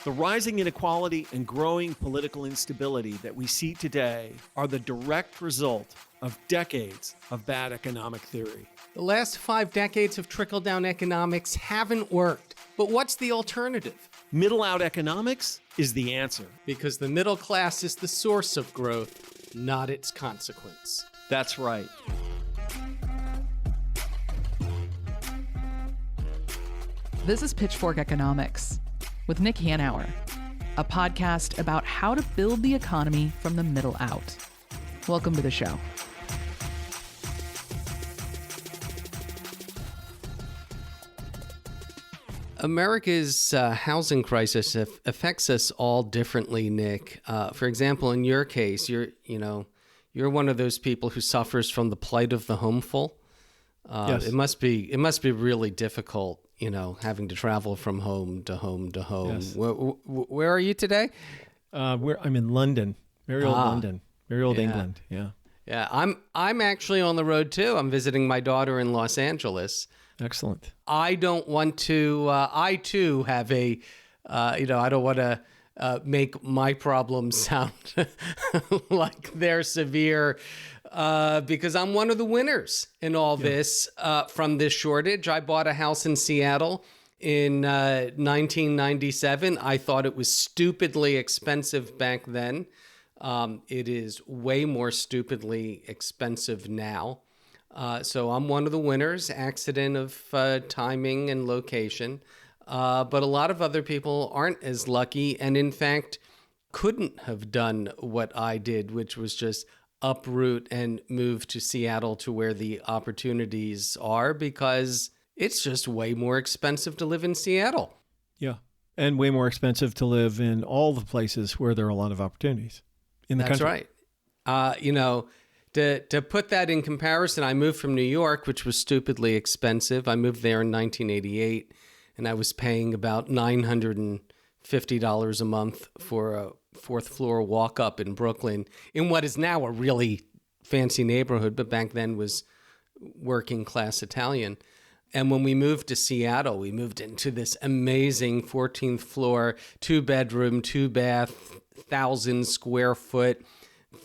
The rising inequality and growing political instability that we see today are the direct result of decades of bad economic theory. The last 5 decades of trickle-down economics haven't worked. But what's the alternative? Middle-out economics is the answer. Because the middle class is the source of growth, not its consequence. That's right. This is Pitchfork Economics with Nick Hanauer, a podcast about how to build the economy from the middle out. Welcome to the show. America's housing crisis affects us all differently, Nick. For example, in your case, you're one of those people who suffers from the plight of the homeful. Yes. It must be really difficult, having to travel from home to home to home. Yes. Where are you today? I'm in London, very old London, very old England. Yeah. Yeah, I'm actually on the road too. I'm visiting my daughter in Los Angeles. Excellent. I don't want to. I too have a. I don't want to make my problems sound like they're severe, because I'm one of the winners in all this from this shortage. I bought a house in Seattle in 1997. I thought it was stupidly expensive back then. It is way more stupidly expensive now. So I'm one of the winners, accident of timing and location. But a lot of other people aren't as lucky and, in fact, couldn't have done what I did, which was just uproot and move to Seattle to where the opportunities are, because it's just way more expensive to live in Seattle. Yeah. And way more expensive to live in all the places where there are a lot of opportunities in the country. That's right. To put that in comparison, I moved from New York, which was stupidly expensive. I moved there in 1988, and I was paying about $950 a month for a fourth floor walk up in Brooklyn, in what is now a really fancy neighborhood, but back then was working class Italian. And when we moved to Seattle, we moved into this amazing 14th floor, 2-bedroom, 2-bath, 1,000 square foot,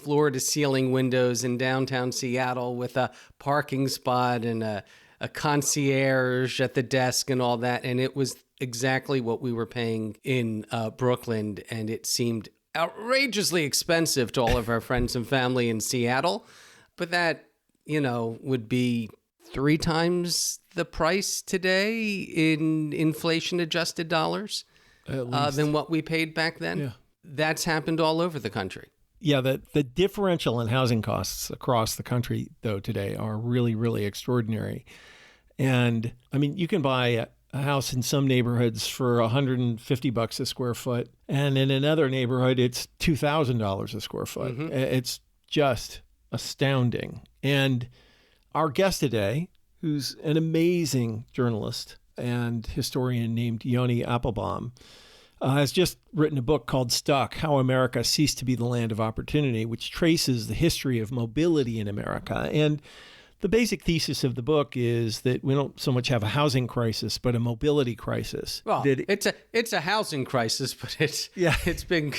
floor to ceiling windows in downtown Seattle with a parking spot and a concierge at the desk and all that. And it was exactly what we were paying in Brooklyn. And it seemed outrageously expensive to all of our friends and family in Seattle. But that, would be 3 times the price today in inflation adjusted dollars than what we paid back then. Yeah. That's happened all over the country. Yeah, the differential in housing costs across the country, though, today are really, really extraordinary. And I mean, you can buy a house in some neighborhoods for $150 a square foot, and in another neighborhood, it's $2,000 a square foot. Mm-hmm. It's just astounding. And our guest today, who's an amazing journalist and historian named Yoni Appelbaum, has just written a book called Stuck: How America Ceased to Be the Land of Opportunity, which traces the history of mobility in America. And the basic thesis of the book is that we don't so much have a housing crisis, but a mobility crisis. Well, it's a housing crisis, but it's been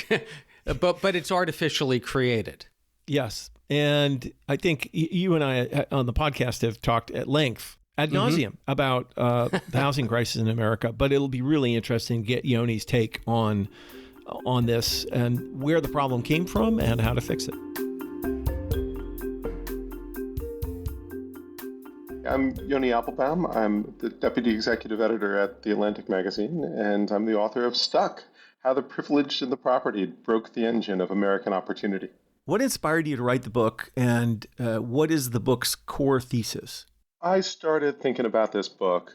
but it's artificially created. Yes. And I think you and I on the podcast have talked at length ad nauseum about the housing crisis in America, but it'll be really interesting to get Yoni's take on this and where the problem came from and how to fix it. I'm Yoni Appelbaum. I'm the deputy executive editor at The Atlantic magazine, and I'm the author of Stuck: How the Privileged and the Propertied Broke the Engine of American Opportunity. What inspired you to write the book, and what is the book's core thesis? I started thinking about this book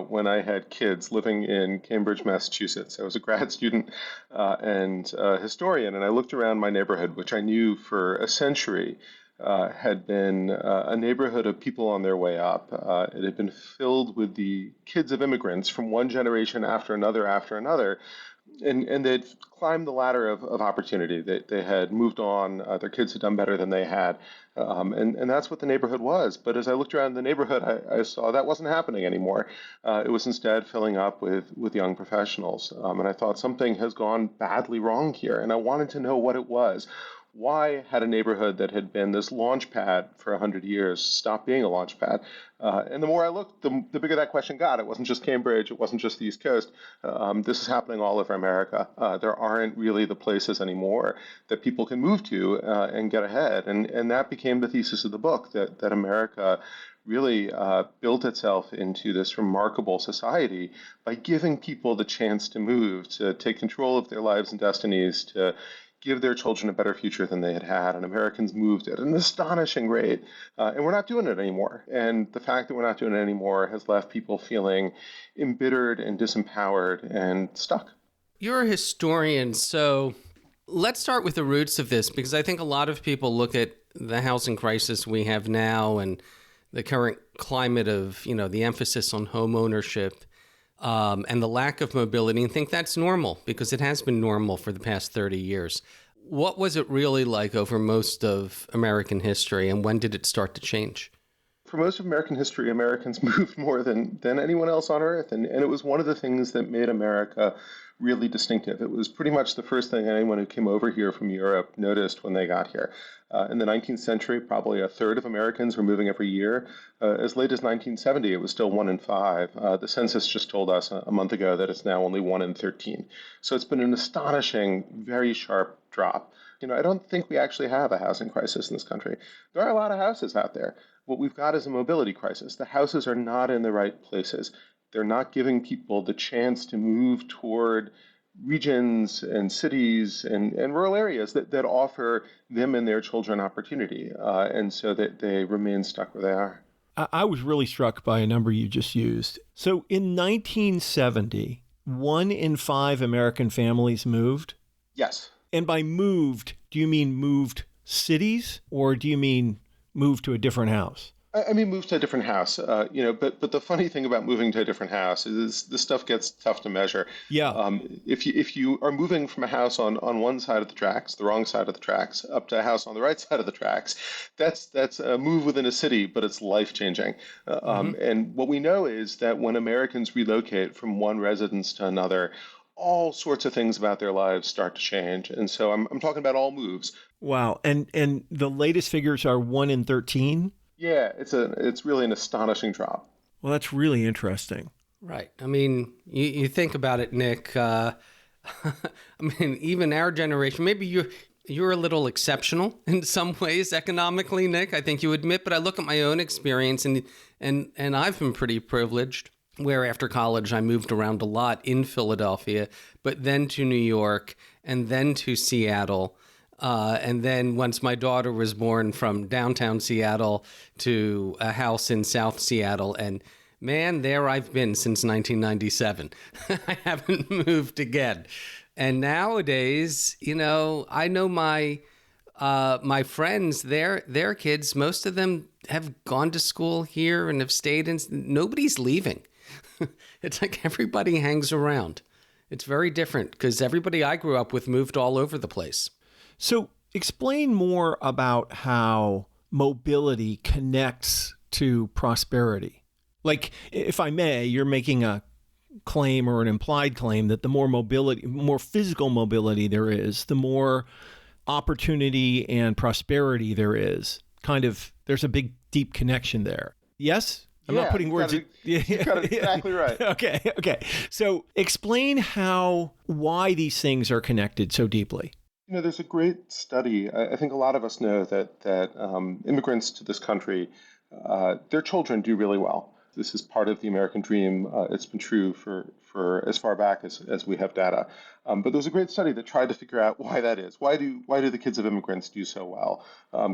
when I had kids living in Cambridge, Massachusetts. I was a grad student and a historian, and I looked around my neighborhood, which I knew for a century had been a neighborhood of people on their way up. It had been filled with the kids of immigrants from one generation after another, And they'd climbed the ladder of opportunity. They had moved on. Their kids had done better than they had. And that's what the neighborhood was. But as I looked around the neighborhood, I saw that wasn't happening anymore. It was instead filling up with young professionals. And I thought something has gone badly wrong here. And I wanted to know what it was. Why had a neighborhood that had been this launch pad for 100 years stop being a launch pad? And the more I looked, the bigger that question got. It wasn't just Cambridge. It wasn't just the East Coast. This is happening all over America. There aren't really the places anymore that people can move to and get ahead. And that became the thesis of the book, that America really built itself into this remarkable society by giving people the chance to move, to take control of their lives and destinies, to give their children a better future than they had had, and Americans moved at an astonishing rate. And we're not doing it anymore. And the fact that we're not doing it anymore has left people feeling embittered and disempowered and stuck. You're a historian, so let's start with the roots of this, because I think a lot of people look at the housing crisis we have now and the current climate of, the emphasis on home ownership and the lack of mobility and think that's normal because it has been normal for the past 30 years. What was it really like over most of American history, and when did it start to change? For most of American history, Americans moved more than anyone else on earth. And it was one of the things that made America really distinctive. It was pretty much the first thing anyone who came over here from Europe noticed when they got here. In the 19th century, probably a third of Americans were moving every year. As late as 1970, it was still 1 in 5. The census just told us a month ago that it's now only 1 in 13. So it's been an astonishing, very sharp drop. I don't think we actually have a housing crisis in this country. There are a lot of houses out there. What we've got is a mobility crisis. The houses are not in the right places. They're not giving people the chance to move toward regions and cities and rural areas that offer them and their children opportunity, and so that they remain stuck where they are. I was really struck by a number you just used. So in 1970, 1 in 5 American families moved? Yes. And by moved, do you mean moved cities or do you mean moved to a different house? I mean, move to a different house, but the funny thing about moving to a different house is this stuff gets tough to measure. Yeah. If you are moving from a house on one side of the tracks, the wrong side of the tracks, up to a house on the right side of the tracks, that's a move within a city, but it's life-changing. And what we know is that when Americans relocate from one residence to another, all sorts of things about their lives start to change. And so I'm talking about all moves. Wow. And the latest figures are 1 in 13? Yeah, it's really an astonishing drop. Well, that's really interesting. Right. I mean, you think about it, Nick. I mean, even our generation, maybe you're a little exceptional in some ways economically, Nick, I think you admit, but I look at my own experience and I've been pretty privileged, where after college I moved around a lot in Philadelphia, but then to New York and then to Seattle. And then once my daughter was born, from downtown Seattle to a house in South Seattle. And man, there I've been since 1997. I haven't moved again. And nowadays, I know my friends, their kids, most of them have gone to school here and have stayed in. Nobody's leaving. It's like everybody hangs around. It's very different because everybody I grew up with moved all over the place. So explain more about how mobility connects to prosperity. Like, if I may, you're making a claim or an implied claim that the more physical mobility there is, the more opportunity and prosperity there is. There's a big, deep connection there. Yes? I'm not putting words in. You got it exactly right. Okay. So explain why these things are connected so deeply. There's a great study. I think a lot of us know that immigrants to this country, their children do really well. This is part of the American dream. It's been true for as far back as we have data. But there's a great study that tried to figure out why that is. Why do the kids of immigrants do so well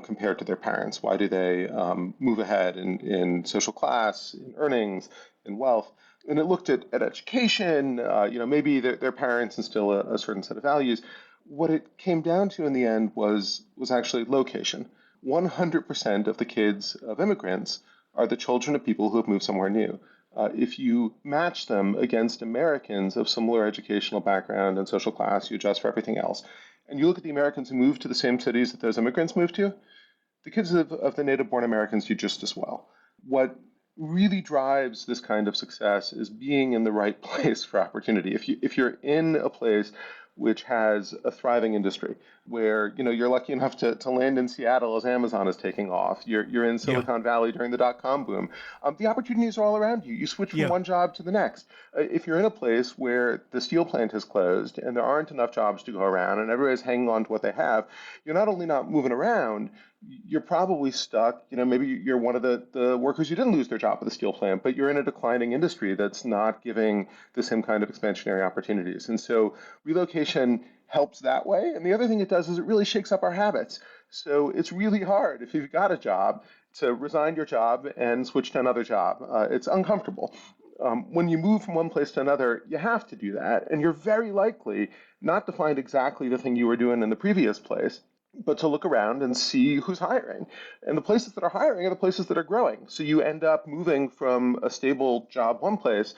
compared to their parents? Why do they move ahead in social class, in earnings, in wealth? And it looked at education. Maybe their parents instill a certain set of values. What it came down to in the end was actually location. 100% of the kids of immigrants are the children of people who have moved somewhere new. If you match them against Americans of similar educational background and social class, you adjust for everything else, and you look at the Americans who moved to the same cities that those immigrants moved to, the kids of the native-born Americans do just as well. What really drives this kind of success is being in the right place for opportunity. If you're in a place which has a thriving industry, where you're lucky enough to land in Seattle as Amazon is taking off, you're in Silicon Valley during the dot-com boom, the opportunities are all around you. You switch from one job to the next. If you're in a place where the steel plant has closed and there aren't enough jobs to go around and everybody's hanging on to what they have, you're not only not moving around, you're probably stuck. Maybe you're one of the workers who didn't lose their job at the steel plant, but you're in a declining industry that's not giving the same kind of expansionary opportunities. And so relocation helps that way. And the other thing it does is it really shakes up our habits. So it's really hard if you've got a job to resign your job and switch to another job. It's uncomfortable. When you move from one place to another, you have to do that. And you're very likely not to find exactly the thing you were doing in the previous place, but to look around and see who's hiring. And the places that are hiring are the places that are growing. So you end up moving from a stable job one place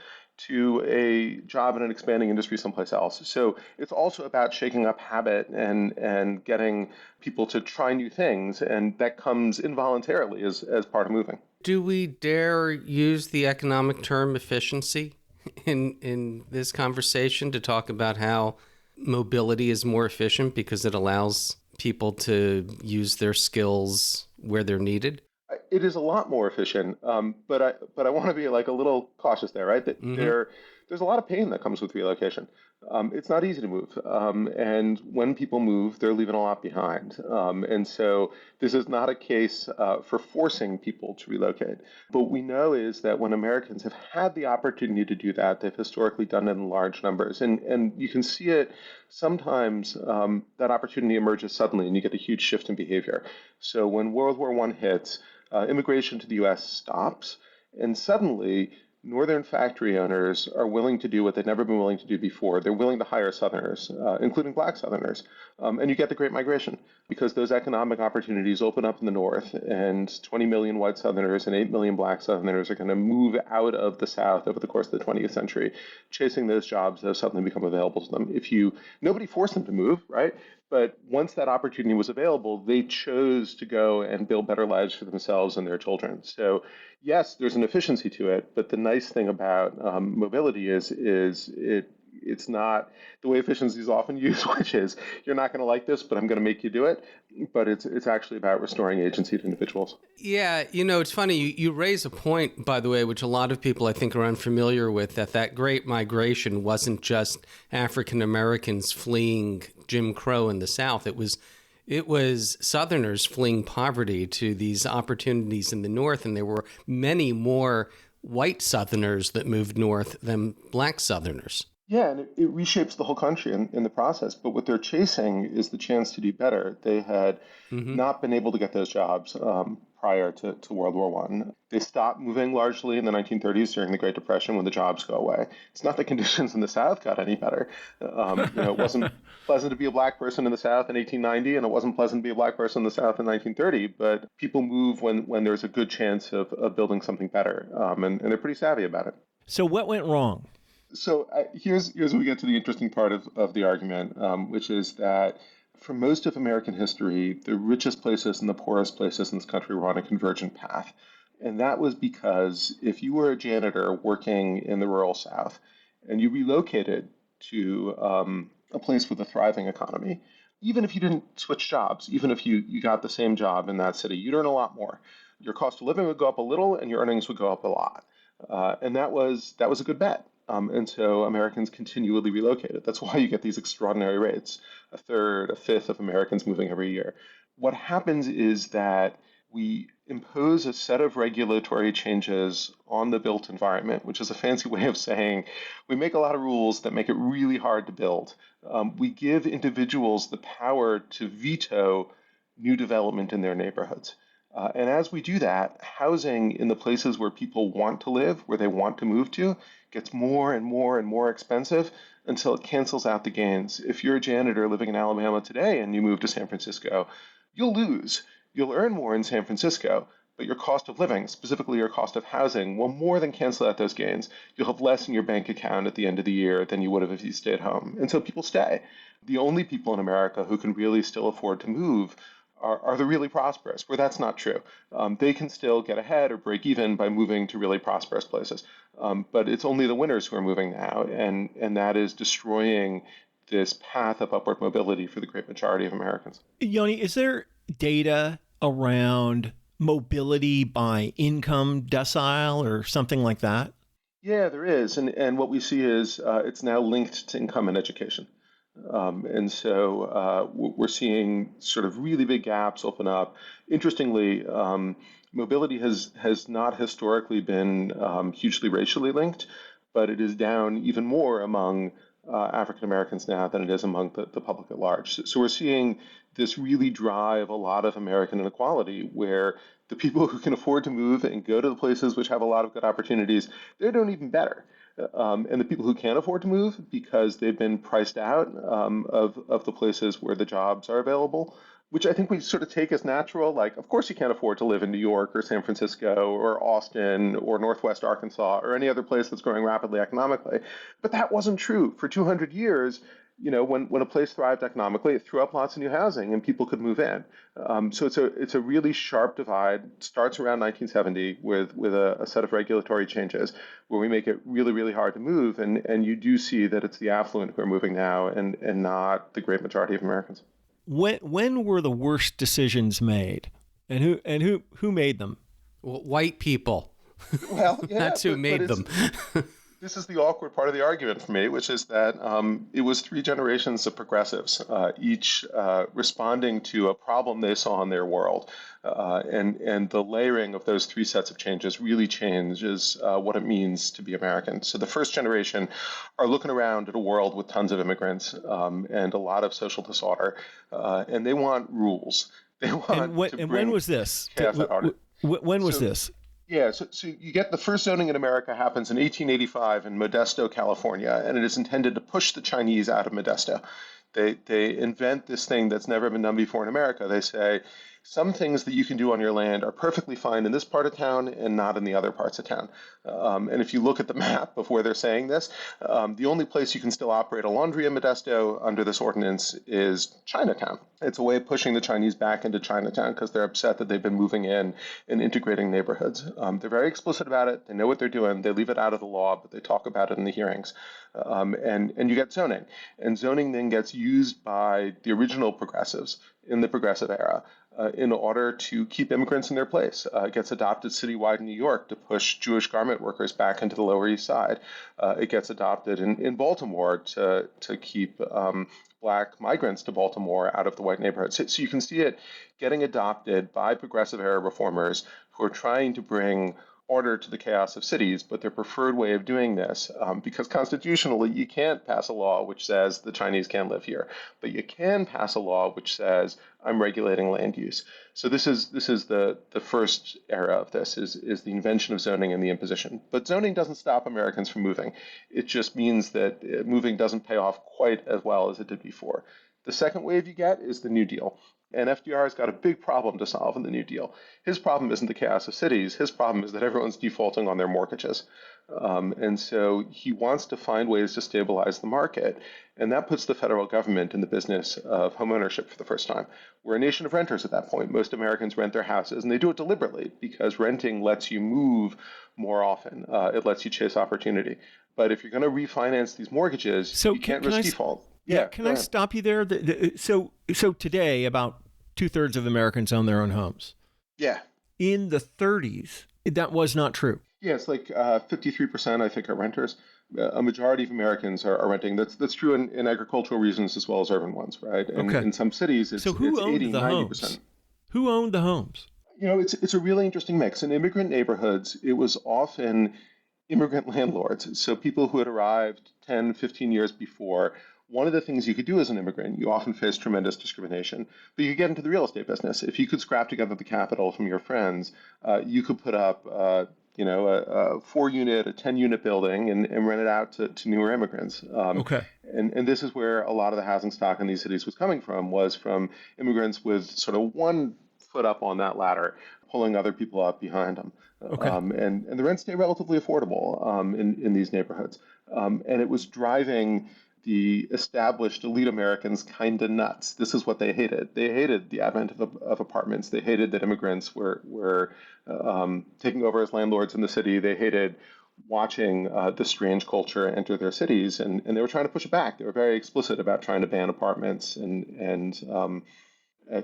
to a job in an expanding industry someplace else. So it's also about shaking up habit and getting people to try new things. And that comes involuntarily as part of moving. Do we dare use the economic term efficiency in this conversation to talk about how mobility is more efficient because it allows people to use their skills where they're needed? It is a lot more efficient, but I want to be like a little cautious there, right? That there's a lot of pain that comes with relocation. It's not easy to move, and when people move, they're leaving a lot behind. And so this is not a case for forcing people to relocate. But what we know is that when Americans have had the opportunity to do that, they've historically done it in large numbers, and you can see it sometimes. That opportunity emerges suddenly, and you get a huge shift in behavior. So when World War I hits, immigration to the U.S. stops, and suddenly Northern factory owners are willing to do what they've never been willing to do before. They're willing to hire Southerners, including Black Southerners. And you get the Great Migration because those economic opportunities open up in the North, and 20 million white Southerners and 8 million Black Southerners are going to move out of the South over the course of the 20th century, chasing those jobs that have suddenly become available to them. Nobody forced them to move, right? But once that opportunity was available, they chose to go and build better lives for themselves and their children. So yes, there's an efficiency to it, but the nice thing about mobility is it's not the way efficiency is often used, which is you're not going to like this, but I'm going to make you do it. But it's actually about restoring agency to individuals. Yeah, it's funny. You raise a point, by the way, which a lot of people I think are unfamiliar with, that Great Migration wasn't just African Americans fleeing Jim Crow in the South. It was Southerners fleeing poverty to these opportunities in the North, and there were many more white Southerners that moved north than Black Southerners. Yeah, and it reshapes the whole country in the process. But what they're chasing is the chance to do better. They had not been able to get those jobs prior to World War I. They stopped moving largely in the 1930s during the Great Depression when the jobs go away. It's not that conditions in the South got any better. It wasn't pleasant to be a Black person in the South in 1890, and it wasn't pleasant to be a Black person in the South in 1930. But people move when there's a good chance of building something better, and they're pretty savvy about it. So what went wrong? So here's where we get to the interesting part of the argument, which is that for most of American history, the richest places and the poorest places in this country were on a convergent path. And that was because if you were a janitor working in the rural South and you relocated to a place with a thriving economy, even if you didn't switch jobs, even if you got the same job in that city, you'd earn a lot more. Your cost of living would go up a little and your earnings would go up a lot. And that was a good bet. And so Americans continually relocated. That's why you get these extraordinary rates, a third, a fifth of Americans moving every year. What happens is that we impose a set of regulatory changes on the built environment, which is a fancy way of saying we make a lot of rules that make it really hard to build. We give individuals the power to veto new development in their neighborhoods. And as we do that, housing in the places where people want to live, where they want to move to, gets more and more and more expensive until it cancels out the gains. If you're a janitor living in Alabama today and you move to San Francisco, you'll lose. You'll earn more in San Francisco, but your cost of living, specifically your cost of housing, will more than cancel out those gains. You'll have less in your bank account at the end of the year than you would have if you stayed home. And so people stay. The only people in America who can really still afford to move are the really prosperous, where that's not true. They can still get ahead or break even by moving to really prosperous places. But it's only the winners who are moving now, and that is destroying this path of upward mobility for the great majority of Americans. Yoni, is there data around mobility by income decile or something like that? Yeah, there is. And what we see is it's now linked to income and education. And so we're seeing sort of really big gaps open up. Interestingly, mobility has not historically been hugely racially linked, but it is down even more among African Americans now than it is among the public at large. So we're seeing this really drive a lot of American inequality where the people who can afford to move and go to the places which have a lot of good opportunities, they're doing even better. And the people who can't afford to move because they've been priced out of the places where the jobs are available, which I think we sort of take as natural. Like, of course you can't afford to live in New York or San Francisco or Austin or Northwest Arkansas or any other place that's growing rapidly economically. But that wasn't true. For 200 years, when a place thrived economically, it threw up lots of new housing and people could move in. So it's a really sharp divide. Starts around 1970 with a set of regulatory changes where we make it really, really hard to move. And you do see that it's the affluent who are moving now and not the great majority of Americans. When were the worst decisions made, and who made them? Well, white people. Well, yeah, That's who made them. This is the awkward part of the argument for me, which is that it was 3 generations of progressives, each responding to a problem they saw in their world. And the layering of those 3 sets of changes really changes what it means to be American. So the first generation are looking around at a world with tons of immigrants and a lot of social disorder, and they want rules. They want when was this? When was this? Yeah, so you get the first zoning in America happens in 1885 in Modesto, California, and it is intended to push the Chinese out of Modesto. They invent this thing that's never been done before in America. They say, some things that you can do on your land are perfectly fine in this part of town and not in the other parts of town. And if you look at the map of where they're saying this, the only place you can still operate a laundry in Modesto under this ordinance is Chinatown. It's a way of pushing the Chinese back into Chinatown because they're upset that they've been moving in and integrating neighborhoods. They're very explicit about it. They know what they're doing. They leave it out of the law, but they talk about it in the hearings. And you get zoning. And zoning then gets used by the original progressives in the progressive era in order to keep immigrants in their place. It gets adopted citywide in New York to push Jewish garment workers back into the Lower East Side. It gets adopted in Baltimore to keep Black migrants to Baltimore out of the white neighborhoods. So you can see it getting adopted by progressive era reformers who are trying to bring order to the chaos of cities, but their preferred way of doing this, because constitutionally you can't pass a law which says the Chinese can't live here, but you can pass a law which says I'm regulating land use. So this is the first era of this is the invention of zoning and the imposition. But zoning doesn't stop Americans from moving. It just means that moving doesn't pay off quite as well as it did before. The second wave you get is the New Deal. And FDR has got a big problem to solve in the New Deal. His problem isn't the chaos of cities. His problem is that everyone's defaulting on their mortgages. And so he wants to find ways to stabilize the market. And that puts the federal government in the business of homeownership for the first time. We're a nation of renters at that point. Most Americans rent their houses, and they do it deliberately because renting lets you move more often. It lets you chase opportunity. But if you're going to refinance these mortgages, you can't risk default. Yeah, can I stop you there? So today, about 2/3 of Americans own their own homes. Yeah. In the 30s, that was not true. Yeah, it's like 53%, I think, are renters. A majority of Americans are renting. That's true in agricultural regions as well as urban ones, right? And in some cities, it's 80, 90%. Homes? Who owned the homes? It's a really interesting mix. In immigrant neighborhoods, it was often immigrant landlords. So people who had arrived 10, 15 years before. One of the things you could do as an immigrant, you often face tremendous discrimination, but you could get into the real estate business. If you could scrap together the capital from your friends, you could put up, a 4-unit, a 10-unit building and rent it out to newer immigrants. And this is where a lot of the housing stock in these cities was coming from immigrants with sort of 1 foot up on that ladder, pulling other people up behind them. Okay. And the rents stay relatively affordable in these neighborhoods. And it was driving the established elite Americans kind of nuts. This is what they hated. They hated the advent of apartments. They hated that immigrants were taking over as landlords in the city. They hated watching this strange culture enter their cities, and they were trying to push it back. They were very explicit about trying to ban apartments and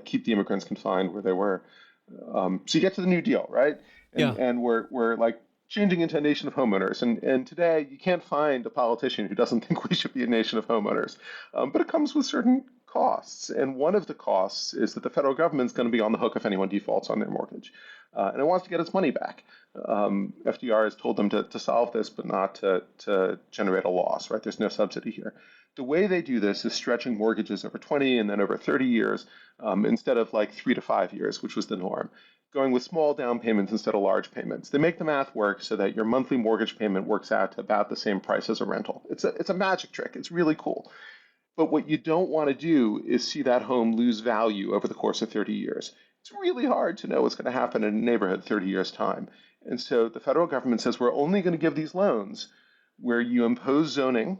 keep the immigrants confined where they were. So you get to the New Deal, right? And we're like changing into a nation of homeowners. And today you can't find a politician who doesn't think we should be a nation of homeowners. But it comes with certain costs. And one of the costs is that the federal government's going to be on the hook if anyone defaults on their mortgage. And it wants to get its money back. FDR has told them to solve this, but not to generate a loss, right? There's no subsidy here. The way they do this is stretching mortgages over 20 and then over 30 years instead of like 3 to 5 years, which was the norm. Going with small down payments instead of large payments. They make the math work so that your monthly mortgage payment works out to about the same price as a rental. It's a magic trick. It's really cool. But what you don't want to do is see that home lose value over the course of 30 years. It's really hard to know what's going to happen in a neighborhood 30 years' time. And so the federal government says we're only going to give these loans where you impose zoning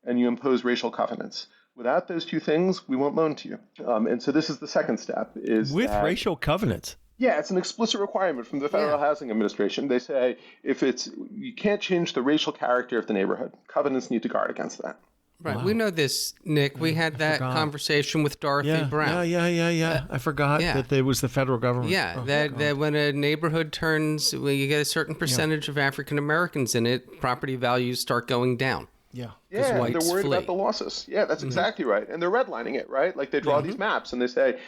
and you impose racial covenants. Without those two things, we won't loan to you. And so this is the second step. Is with racial covenants? Yeah, it's an explicit requirement from the Federal Housing Administration. They say you can't change the racial character of the neighborhood. Covenants need to guard against that. Right. Wow. We know this, Nick. We had that conversation with Dorothy Brown. Yeah. I forgot that it was the federal government. Yeah, that when a neighborhood turns, when you get a certain percentage of African Americans in it, property values start going down. Yeah. Yeah, and they're worried about the losses. Yeah, that's exactly right. And they're redlining it, right? Like they draw these maps and they say,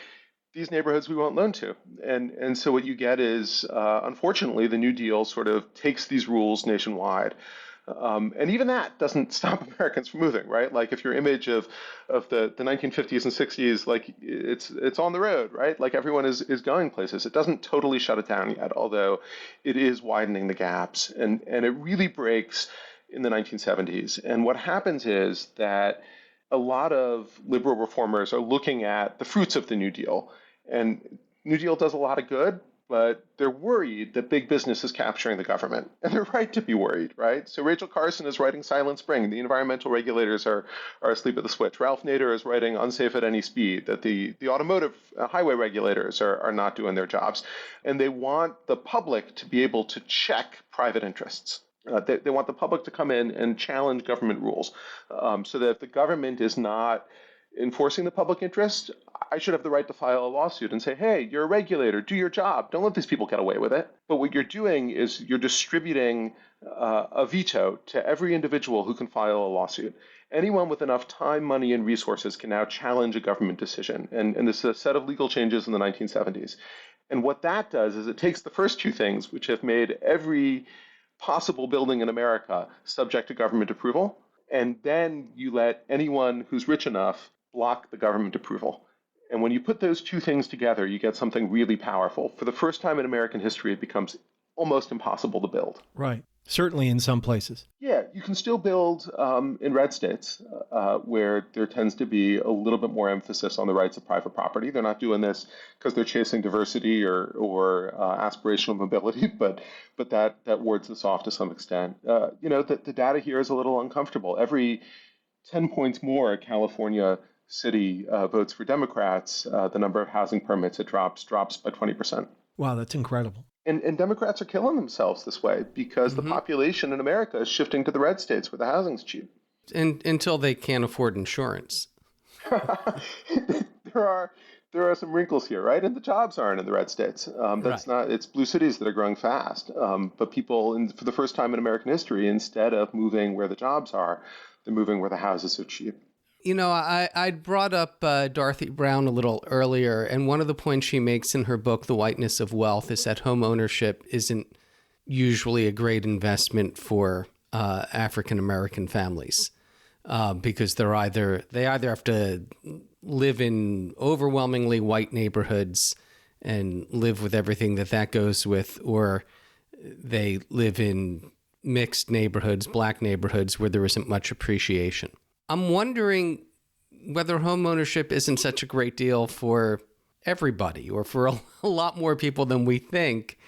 these neighborhoods we won't loan to. And so what you get is, unfortunately, the New Deal sort of takes these rules nationwide. And even that doesn't stop Americans from moving, right? Like if your image of the 1950s and 60s, like it's on the road, right? Like everyone is going places. It doesn't totally shut it down yet, although it is widening the gaps. And it really breaks in the 1970s. And what happens is that a lot of liberal reformers are looking at the fruits of the New Deal. And New Deal does a lot of good, but they're worried that big business is capturing the government. And they're right to be worried, right? So Rachel Carson is writing Silent Spring. The environmental regulators are asleep at the switch. Ralph Nader is writing Unsafe at Any Speed, that the automotive highway regulators are not doing their jobs. And they want the public to be able to check private interests. They want the public to come in and challenge government rules so that if the government is not enforcing the public interest, I should have the right to file a lawsuit and say, hey, you're a regulator, do your job. Don't let these people get away with it. But what you're doing is you're distributing a veto to every individual who can file a lawsuit. Anyone with enough time, money, and resources can now challenge a government decision. And this is a set of legal changes in the 1970s. And what that does is it takes the first two things, which have made every possible building in America subject to government approval, and then you let anyone who's rich enough block the government approval. And when you put those two things together, you get something really powerful. For the first time in American history, it becomes almost impossible to build. Right. Certainly in some places. Yeah, you can still build in red states where there tends to be a little bit more emphasis on the rights of private property. They're not doing this because they're chasing diversity or aspirational mobility, but that wards this off to some extent. The data here is a little uncomfortable. Every 10 points more California city votes for Democrats, the number of housing permits it drops by 20%. Wow, that's incredible. And Democrats are killing themselves this way because the population in America is shifting to the red states where the housing's cheap. And until they can't afford insurance. There are some wrinkles here, right? And the jobs aren't in the red states. It's blue cities that are growing fast. But people, for the first time in American history, instead of moving where the jobs are, they're moving where the houses are cheap. You know, I brought up Dorothy Brown a little earlier, and one of the points she makes in her book, The Whiteness of Wealth, is that home ownership isn't usually a great investment for African-American families because they either have to live in overwhelmingly white neighborhoods and live with everything that goes with, or they live in mixed neighborhoods, black neighborhoods, where there isn't much appreciation. I'm wondering whether home ownership isn't such a great deal for everybody, or for a lot more people than we think,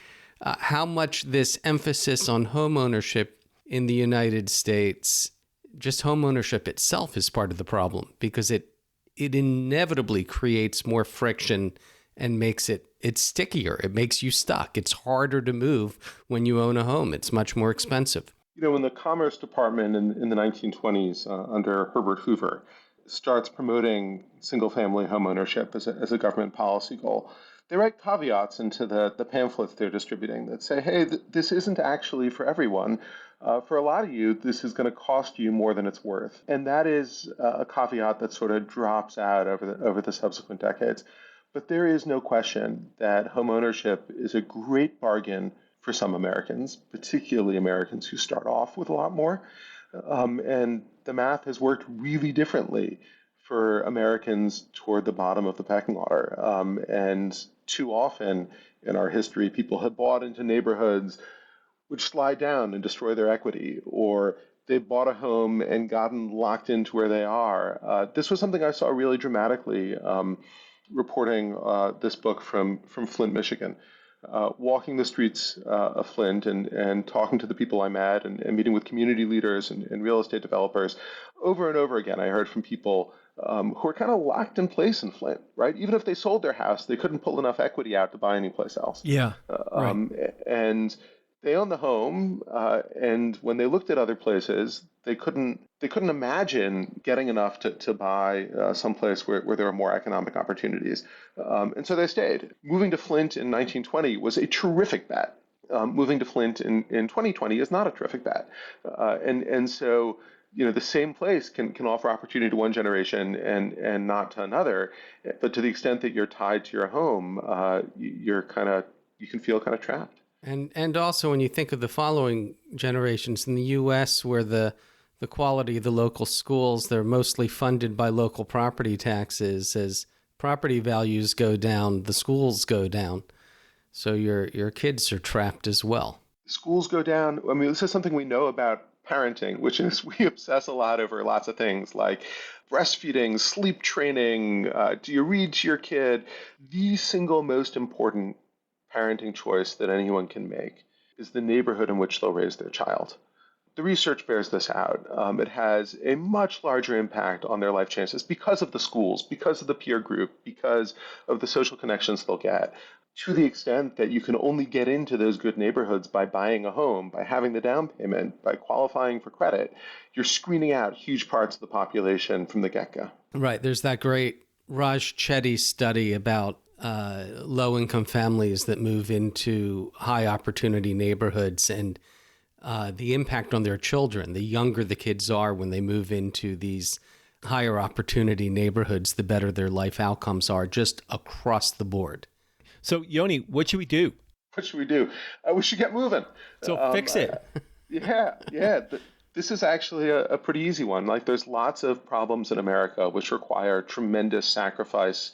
how much this emphasis on homeownership in the United States, just homeownership itself, is part of the problem, because it inevitably creates more friction and makes it's stickier. It makes you stuck. It's harder to move when you own a home. It's much more expensive. When the Commerce Department in the 1920s, under Herbert Hoover, starts promoting single-family homeownership as a government policy goal, they write caveats into the pamphlets they're distributing that say, hey, this isn't actually for everyone. For a lot of you, this is going to cost you more than it's worth. And that is a caveat that sort of drops out over the subsequent decades. But there is no question that homeownership is a great bargain for some Americans, particularly Americans who start off with a lot more. And the math has worked really differently for Americans toward the bottom of the pecking order. And too often in our history, people have bought into neighborhoods which slide down and destroy their equity, or they've bought a home and gotten locked into where they are. This was something I saw really dramatically reporting this book from Flint, Michigan. Walking the streets of Flint and talking to the people I met and meeting with community leaders and real estate developers, over and over again, I heard from people who were kind of locked in place in Flint, right? Even if they sold their house, they couldn't pull enough equity out to buy anyplace else. Yeah, right. And they owned the home, and when they looked at other places, they couldn't imagine getting enough to buy someplace where there were more economic opportunities. And so they stayed. Moving to Flint in 1920 was a terrific bet. Moving to Flint in 2020 is not a terrific bet. And so, the same place can offer opportunity to one generation and not to another. But to the extent that you're tied to your home, you can feel kind of trapped. And also, when you think of the following generations in the U.S., where the quality of the local schools, they're mostly funded by local property taxes. As property values go down, the schools go down. So your kids are trapped as well. Schools go down. I mean, this is something we know about parenting, which is we obsess a lot over lots of things like breastfeeding, sleep training, do you read to your kid? The single most important parenting choice that anyone can make is the neighborhood in which they'll raise their child. The research bears this out. It has a much larger impact on their life chances because of the schools, because of the peer group, because of the social connections they'll get, to the extent that you can only get into those good neighborhoods by buying a home, by having the down payment, by qualifying for credit. You're screening out huge parts of the population from the get-go. Right. There's that great Raj Chetty study about low-income families that move into high-opportunity neighborhoods and the impact on their children. The younger the kids are when they move into these higher opportunity neighborhoods, the better their life outcomes are just across the board. So, Yoni, what should we do? What should we do? We should get moving. So fix it. Yeah. This is actually a pretty easy one. Like, there's lots of problems in America which require tremendous sacrifice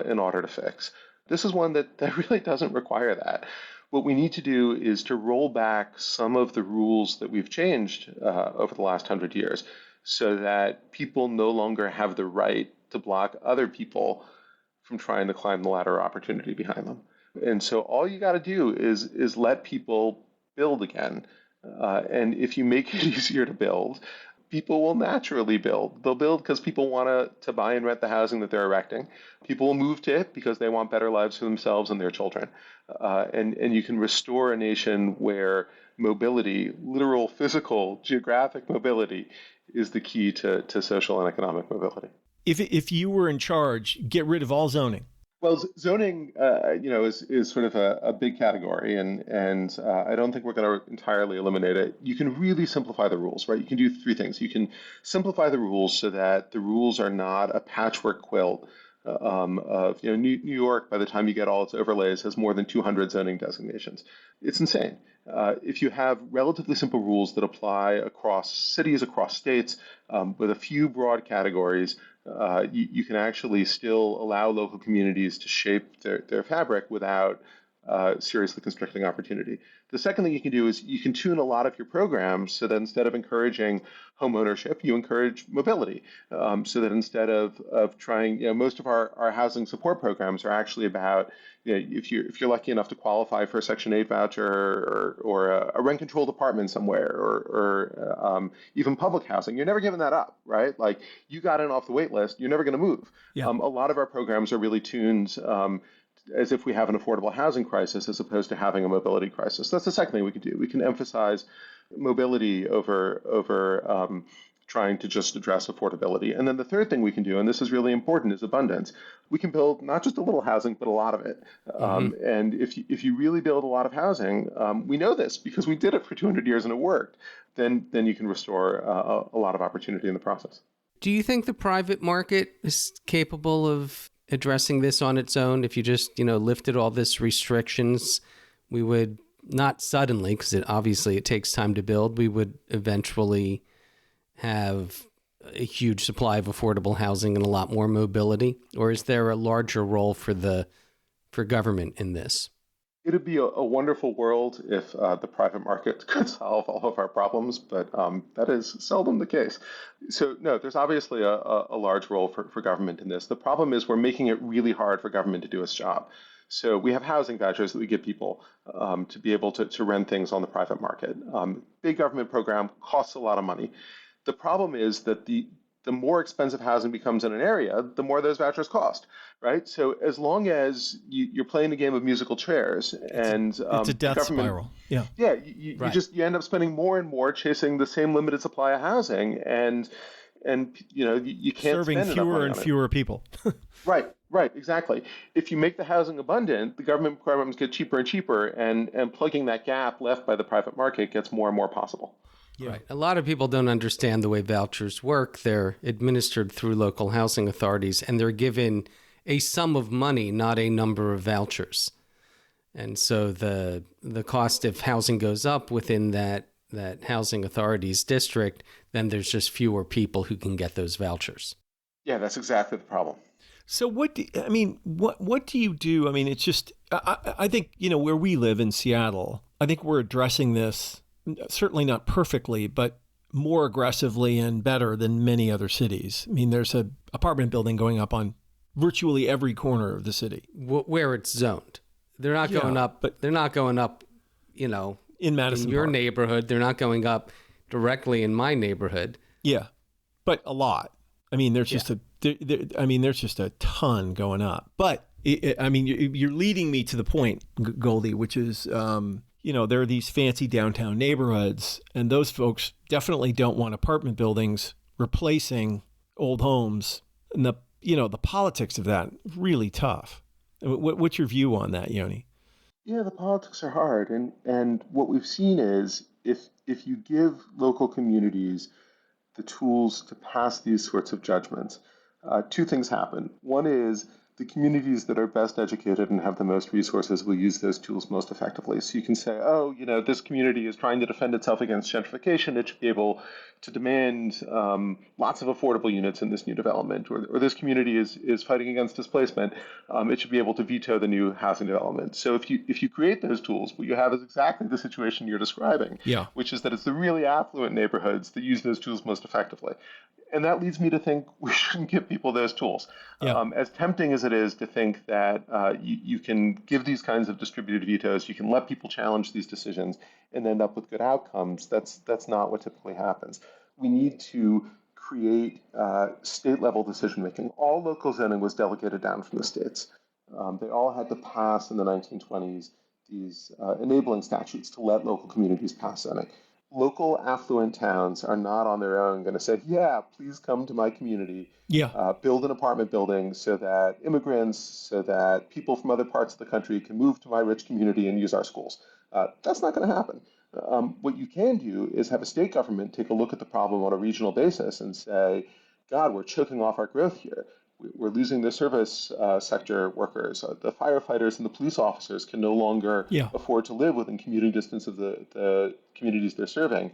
in order to fix. This is one that really doesn't require that. What we need to do is to roll back some of the rules that we've changed over the last 100 years so that people no longer have the right to block other people from trying to climb the ladder of opportunity behind them. And so all you got to do is let people build again. And if you make it easier to build, people will naturally build. They'll build because people want to buy and rent the housing that they're erecting. People will move to it because they want better lives for themselves and their children. And you can restore a nation where mobility, literal, physical, geographic mobility, is the key to social and economic mobility. If you were in charge, get rid of all zoning. Well, zoning, is sort of a big category, and I don't think we're going to entirely eliminate it. You can really simplify the rules, right? You can do three things. You can simplify the rules so that the rules are not a patchwork quilt of New York. By the time you get all its overlays, has more than 200 zoning designations. It's insane. If you have relatively simple rules that apply across cities, across states, with a few broad categories, you can actually still allow local communities to shape their fabric without seriously constricting opportunity. The second thing you can do is you can tune a lot of your programs so that instead of encouraging home ownership, you encourage mobility. So that instead of trying, most of our housing support programs are actually about, if you're lucky enough to qualify for a Section 8 voucher or a rent controlled apartment somewhere or even public housing, you're never giving that up, right? Like you got in off the wait list, you're never going to move. Yeah. A lot of our programs are really tuned as if we have an affordable housing crisis as opposed to having a mobility crisis. That's the second thing we can do. We can emphasize mobility over trying to just address affordability. And then the third thing we can do, and this is really important, is abundance. We can build not just a little housing, but a lot of it. And if you really build a lot of housing, we know this because we did it for 200 years and it worked, then you can restore a lot of opportunity in the process. Do you think the private market is capable of addressing this on its own? If you just, lifted all this restrictions, we would not suddenly, because it takes time to build, we would eventually have a huge supply of affordable housing and a lot more mobility? Or is there a larger role for government in this? It would be a wonderful world if the private market could solve all of our problems, but that is seldom the case. So no, there's obviously a large role for government in this. The problem is we're making it really hard for government to do its job. So we have housing vouchers that we give people to be able to rent things on the private market. Big government program costs a lot of money. The problem is that the more expensive housing becomes in an area, the more those vouchers cost, right? So as long as you're playing the game of musical chairs and it's a death spiral. Yeah. Yeah, you end up spending more and more chasing the same limited supply of housing, and you can't serving spend fewer and enough money fewer people. Right, exactly. If you make the housing abundant, the government programs get cheaper and cheaper, and plugging that gap left by the private market gets more and more possible. Yeah. Right. A lot of people don't understand the way vouchers work. They're administered through local housing authorities, and they're given a sum of money, not a number of vouchers. And so the cost of housing goes up within that housing authority's district, then there's just fewer people who can get those vouchers. Yeah, that's exactly the problem. So what do you do? I mean, it's just, I think, where we live in Seattle, I think we're addressing this certainly not perfectly, but more aggressively and better than many other cities. I mean, there's an apartment building going up on virtually every corner of the city. Where it's zoned. They're not going up, but they're not going up, in Madison in your Park. Neighborhood. They're not going up directly in my neighborhood. Yeah, but a lot. I mean, there's just there's just a ton going up. But you're leading me to the point, Goldy, which is, there are these fancy downtown neighborhoods, and those folks definitely don't want apartment buildings replacing old homes. And the politics of that really tough. What's your view on that, Yoni? Yeah, the politics are hard, and what we've seen is if you give local communities the tools to pass these sorts of judgments, two things happen. One is the communities that are best educated and have the most resources will use those tools most effectively. So you can say, this community is trying to defend itself against gentrification. It should be able to demand lots of affordable units in this new development. Or this community is fighting against displacement. It should be able to veto the new housing development. So if you create those tools, what you have is exactly the situation you're describing, which is that it's the really affluent neighborhoods that use those tools most effectively. And that leads me to think we shouldn't give people those tools. Yeah. As tempting as it is to think that you can give these kinds of distributed vetoes, you can let people challenge these decisions and end up with good outcomes, that's not what typically happens. We need to create state-level decision-making. All local zoning was delegated down from the states. They all had to pass in the 1920s these enabling statutes to let local communities pass zoning. Local affluent towns are not on their own going to say, please come to my community, build an apartment building so that immigrants, so that people from other parts of the country can move to my rich community and use our schools. That's not going to happen. What you can do is have a state government take a look at the problem on a regional basis and say, God, we're choking off our growth here. We're losing the service sector workers. The firefighters and the police officers can no longer afford to live within commuting distance of the communities they're serving.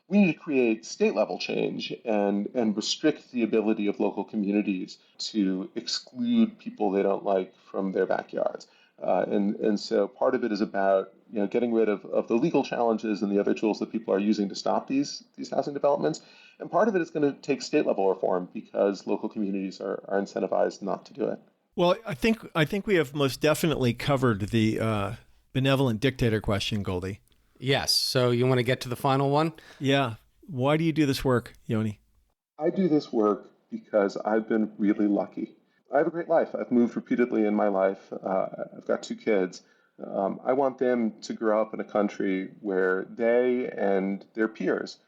We need to create state-level change and restrict the ability of local communities to exclude people they don't like from their backyards. And so part of it is about getting rid of the legal challenges and the other tools that people are using to stop these housing developments. And part of it is going to take state level reform because local communities are incentivized not to do it. Well, I think we have most definitely covered the benevolent dictator question, Goldy. Yes. So you want to get to the final one? Yeah. Why do you do this work, Yoni? I do this work because I've been really lucky. I have a great life. I've moved repeatedly in my life. I've got 2 kids. I want them to grow up in a country where they and their peers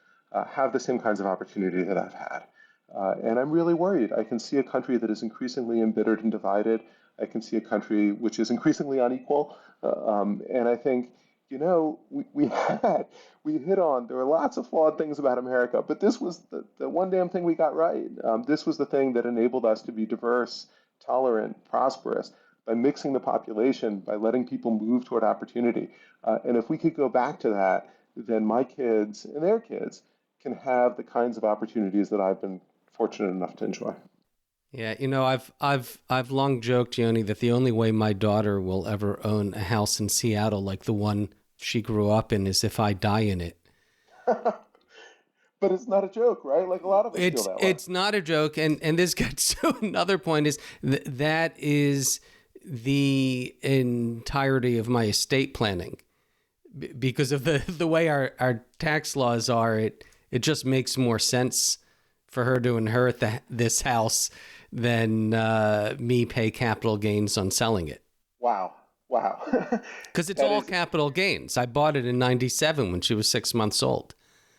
have the same kinds of opportunity that I've had. And I'm really worried. I can see a country that is increasingly embittered and divided. I can see a country which is increasingly unequal. And I think, we hit on, there were lots of flawed things about America, but this was the one damn thing we got right. This was the thing that enabled us to be diverse, tolerant, prosperous, by mixing the population, by letting people move toward opportunity. And if we could go back to that, then my kids and their kids can have the kinds of opportunities that I've been fortunate enough to enjoy. Yeah, I've long joked, Yoni, that the only way my daughter will ever own a house in Seattle like the one she grew up in is if I die in it. But it's not a joke, right? Like a lot of us feel that way. It's not a joke, and this gets to another point is that is the entirety of my estate planning. Because of the way our tax laws are, it just makes more sense for her to inherit this house than me pay capital gains on selling it. Wow. Because it's all capital gains. I bought it in 97 when she was 6 months old.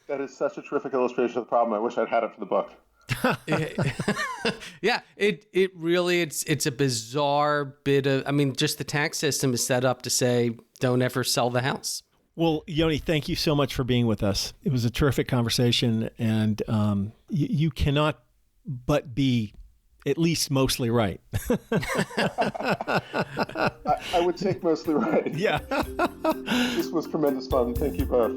That is such a terrific illustration of the problem. I wish I'd had it for the book. Yeah, it really, it's a bizarre bit of, just the tax system is set up to say, don't ever sell the house. Well, Yoni, thank you so much for being with us. It was a terrific conversation, and you cannot but be at least mostly right. I would take mostly right. Yeah. This was tremendous fun. Thank you both.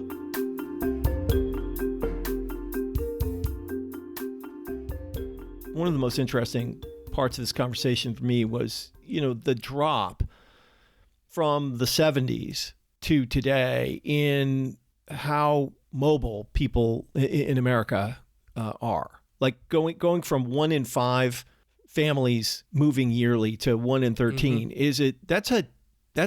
One of the most interesting parts of this conversation for me was, the drop from the 70s to today in how mobile people in America are. Like going from 1 in 5 families moving yearly to 1 in 13 that's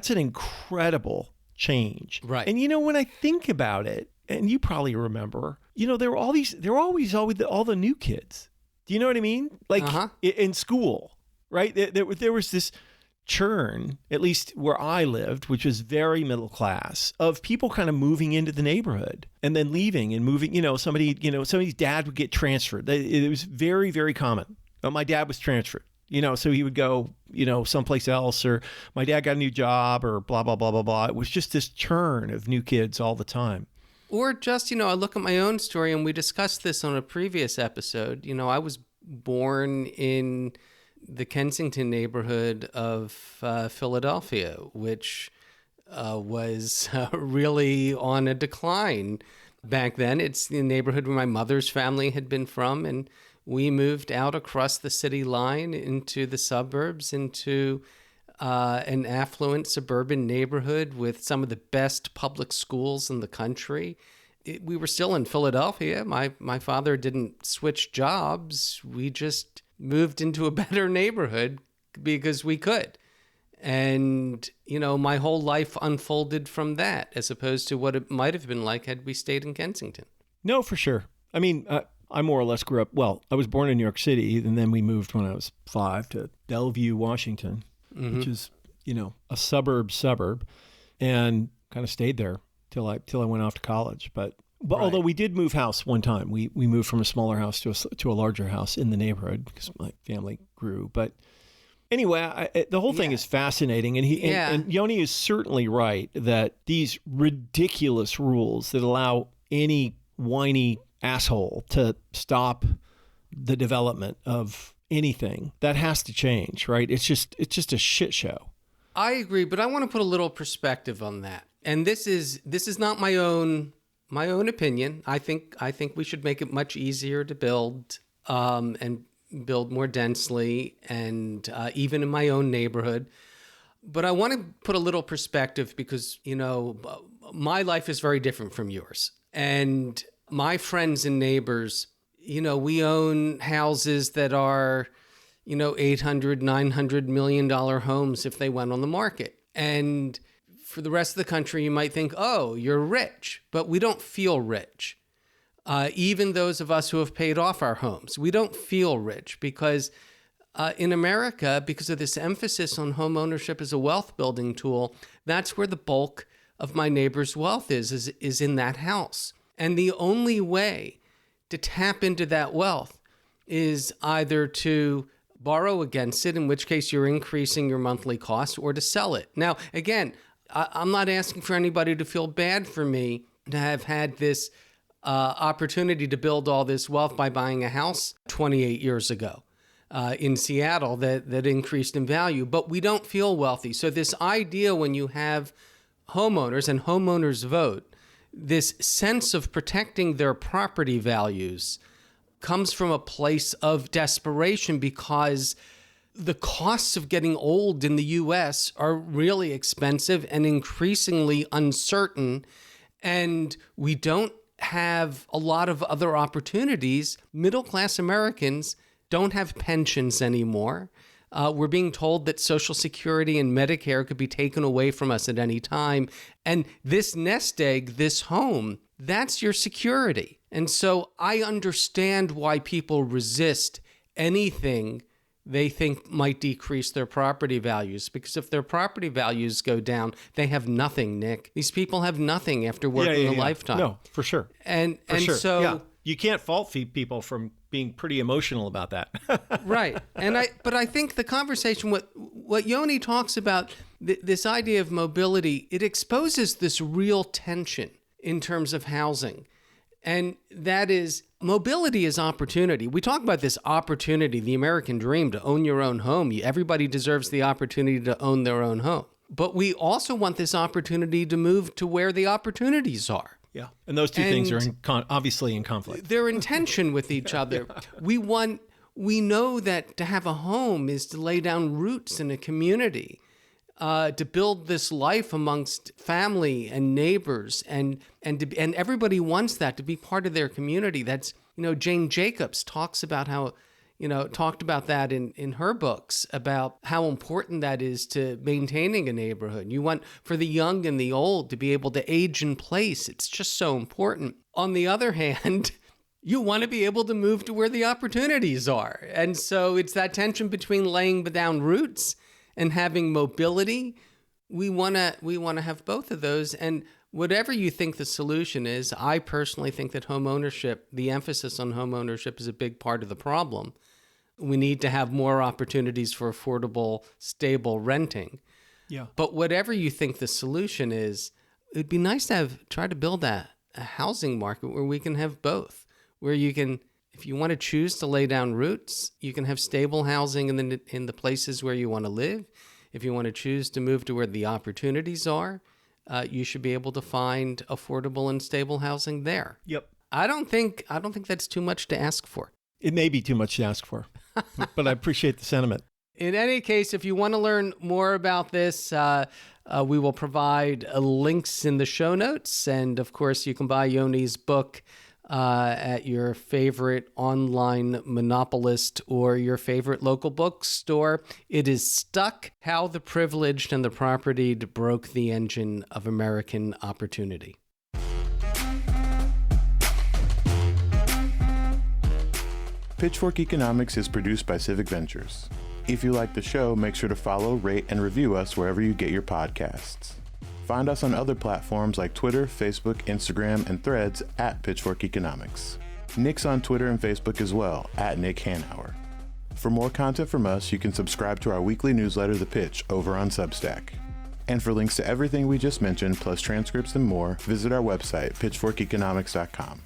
an incredible change. Right. And when I think about it, and you probably remember, there were always all the new kids. Do you know what I mean? Like in school, right? There was this churn, at least where I lived, which was very middle class, of people kind of moving into the neighborhood and then leaving and moving. Somebody's dad would get transferred. It was very, very common. My dad was transferred, so he would go, someplace else, or my dad got a new job, or blah, blah, blah, blah, blah. It was just this churn of new kids all the time. Or just, I look at my own story, and we discussed this on a previous episode. I was born in the Kensington neighborhood of Philadelphia, which was really on a decline back then. It's the neighborhood where my mother's family had been from, and we moved out across the city line into the suburbs, into an affluent suburban neighborhood with some of the best public schools in the country. We were still in Philadelphia. My father didn't switch jobs. We just moved into a better neighborhood because we could. And, my whole life unfolded from that, as opposed to what it might have been like had we stayed in Kensington. No, for sure. I more or less grew up, I was born in New York City, and then we moved when I was 5 to Bellevue, Washington, which is, a suburb, and kind of stayed there till I went off to college. But Right. Although we did move house one time, we moved from a smaller house to a larger house in the neighborhood because my family grew. But anyway, the whole thing is fascinating, and Yoni is certainly right that these ridiculous rules that allow any whiny asshole to stop the development of anything, that has to change, right? It's just a shit show. I agree, but I want to put a little perspective on that. And this is not my own opinion. I think we should make it much easier to build and build more densely, and even in my own neighborhood. But I want to put a little perspective because, my life is very different from yours. And my friends and neighbors, we own houses that are, $800, $900 million homes if they went on the market. And for the rest of the country, you might think, oh, you're rich, but we don't feel rich. Even those of us who have paid off our homes, we don't feel rich because in America, because of this emphasis on home ownership as a wealth building tool, that's where the bulk of my neighbor's wealth is in that house. And the only way to tap into that wealth is either to borrow against it, in which case you're increasing your monthly costs, or to sell it. Now, again, I'm not asking for anybody to feel bad for me to have had this opportunity to build all this wealth by buying a house 28 years ago in Seattle that increased in value, but we don't feel wealthy. So this idea when you have homeowners and homeowners vote, this sense of protecting their property values comes from a place of desperation because the costs of getting old in the U.S. are really expensive and increasingly uncertain, and we don't have a lot of other opportunities. Middle-class Americans don't have pensions anymore. We're being told that Social Security and Medicare could be taken away from us at any time. And this nest egg, this home, that's your security. And so I understand why people resist anything they think might decrease their property values, because if their property values go down, they have nothing, Nick. These people have nothing after working a lifetime. No, for sure. And sure. so yeah. You can't fault people from being pretty emotional about that. Right. But I think the conversation, what Yoni talks about, this idea of mobility, it exposes this real tension in terms of housing. And that is, mobility is opportunity. We talk about this opportunity, the American dream, to own your own home. Everybody deserves the opportunity to own their own home. But we also want this opportunity to move to where the opportunities are. Yeah. And those two things are obviously in conflict. They're in tension with each other. Yeah. We know that to have a home is to lay down roots in a community, to build this life amongst family and neighbors, and everybody wants that, to be part of their community. That's, Jane Jacobs talked about that in her books, about how important that is to maintaining a neighborhood. You want for the young and the old to be able to age in place. It's just so important. On the other hand, you want to be able to move to where the opportunities are. And so it's that tension between laying down roots and having mobility. We want to have both of those. And whatever you think the solution is, I personally think that home ownership, the emphasis on home ownership, is a big part of the problem. We need to have more opportunities for affordable, stable renting. Yeah. But whatever you think the solution is, it'd be nice to try to build a housing market where we can have both, where you can, if you want to choose to lay down roots, you can have stable housing in the places where you want to live. If you want to choose to move to where the opportunities are, you should be able to find affordable and stable housing there. Yep. I don't think that's too much to ask for. It may be too much to ask for, but I appreciate the sentiment. In any case, if you want to learn more about this, we will provide links in the show notes. And of course, you can buy Yoni's book at your favorite online monopolist or your favorite local bookstore. It is Stuck: How the Privileged and the Propertied Broke the Engine of American Opportunity. Pitchfork Economics is produced by Civic Ventures. If you like the show, make sure to follow, rate, and review us wherever you get your podcasts. Find us on other platforms like Twitter, Facebook, Instagram, and Threads at Pitchfork Economics. Nick's on Twitter and Facebook as well, at Nick Hanauer. For more content from us, you can subscribe to our weekly newsletter, The Pitch, over on Substack. And for links to everything we just mentioned, plus transcripts and more, visit our website, pitchforkeconomics.com.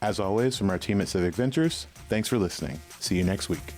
As always, from our team at Civic Ventures, thanks for listening. See you next week.